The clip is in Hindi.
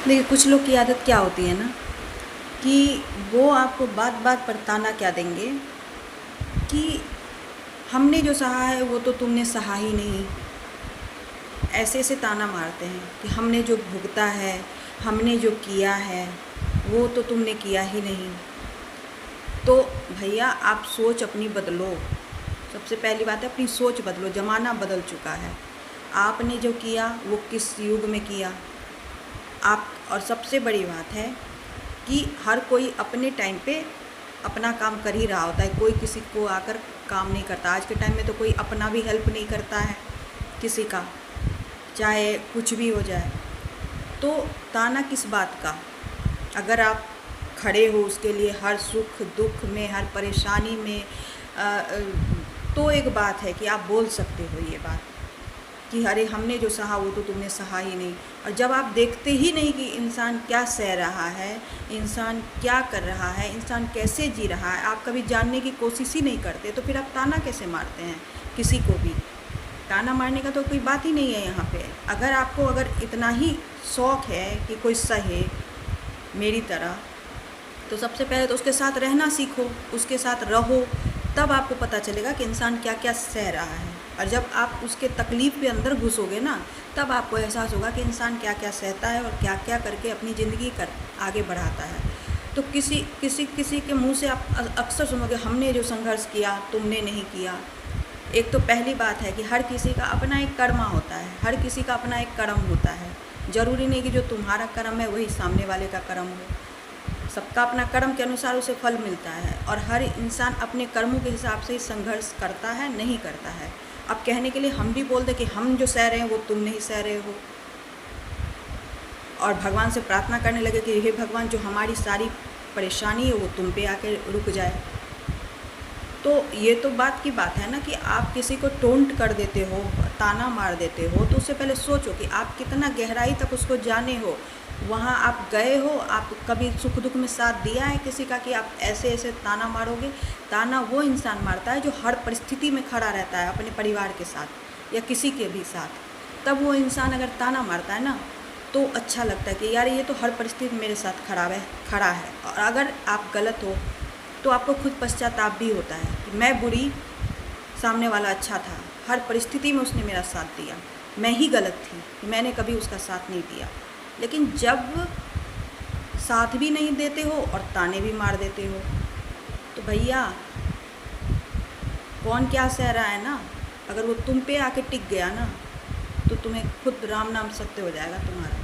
देखिए, कुछ लोग की आदत क्या होती है ना कि वो आपको बात बात पर ताना क्या देंगे कि हमने जो सहा है वो तो तुमने सहा ही नहीं। ऐसे ऐसे ताना मारते हैं कि हमने जो भुगता है, हमने जो किया है वो तो तुमने किया ही नहीं। तो भैया, आप सोच अपनी बदलो। सबसे पहली बात है, अपनी सोच बदलो। ज़माना बदल चुका है। आपने जो किया वो किस युग में किया आप। और सबसे बड़ी बात है कि हर कोई अपने टाइम पे अपना काम कर ही रहा होता है। कोई किसी को आकर काम नहीं करता। आज के टाइम में तो कोई अपना भी हेल्प नहीं करता है किसी का, चाहे कुछ भी हो जाए। तो ताना किस बात का? अगर आप खड़े हो उसके लिए, हर सुख दुख में, हर परेशानी में, तो एक बात है कि आप बोल सकते हो ये बात कि अरे हमने जो सहा वो तो तुमने सहा ही नहीं। और जब आप देखते ही नहीं कि इंसान क्या सह रहा है, इंसान क्या कर रहा है, इंसान कैसे जी रहा है, आप कभी जानने की कोशिश ही नहीं करते, तो फिर आप ताना कैसे मारते हैं किसी को भी? ताना मारने का तो कोई बात ही नहीं है यहाँ पे। अगर इतना ही शौक़ है कि कोई सहे मेरी तरह, तो सबसे पहले तो उसके साथ रहना सीखो, उसके साथ रहो, तब आपको पता चलेगा कि इंसान क्या क्या सह रहा है। और जब आप उसके तकलीफ़ के अंदर घुसोगे ना, तब आपको एहसास होगा कि इंसान क्या क्या सहता है और क्या क्या करके अपनी ज़िंदगी आगे बढ़ाता है। तो किसी किसी किसी के मुंह से आप अक्सर सुनोगे, हमने जो संघर्ष किया तुमने नहीं किया। एक तो पहली बात है कि हर किसी का अपना एक कर्मा होता है, हर किसी का अपना एक कर्म होता है। ज़रूरी नहीं कि जो तुम्हारा कर्म है वही सामने वाले का कर्म हो। सबका अपना कर्म के अनुसार उसे फल मिलता है, और हर इंसान अपने कर्मों के हिसाब से ही संघर्ष करता है, नहीं करता है। अब कहने के लिए हम भी बोल दें कि हम जो सह रहे हैं वो तुम नहीं सह रहे हो, और भगवान से प्रार्थना करने लगे कि हे भगवान, जो हमारी सारी परेशानी है वो तुम पे आके रुक जाए। तो ये तो बात की बात है ना कि आप किसी को टोंट कर देते हो, ताना मार देते हो, तो उससे पहले सोचो कि आप कितना गहराई तक उसको जाने हो। वहाँ आप गए हो, आप कभी सुख दुख में साथ दिया है किसी का कि आप ऐसे ऐसे ताना मारोगे? ताना वो इंसान मारता है जो हर परिस्थिति में खड़ा रहता है अपने परिवार के साथ या किसी के भी साथ। तब वो इंसान अगर ताना मारता है ना, तो अच्छा लगता है कि यार ये तो हर परिस्थिति में मेरे साथ खड़ा है। और अगर आप गलत हो तो आपको खुद पश्चाताप भी होता है कि मैं बुरी, सामने वाला अच्छा था, हर परिस्थिति में उसने मेरा साथ दिया, मैं ही गलत थी, मैंने कभी उसका साथ नहीं दिया। लेकिन जब साथ भी नहीं देते हो और ताने भी मार देते हो, तो भैया कौन क्या सह रहा है ना, अगर वो तुम पे आके टिक गया ना, तो तुम्हें खुद राम नाम सत्य हो जाएगा तुम्हारा।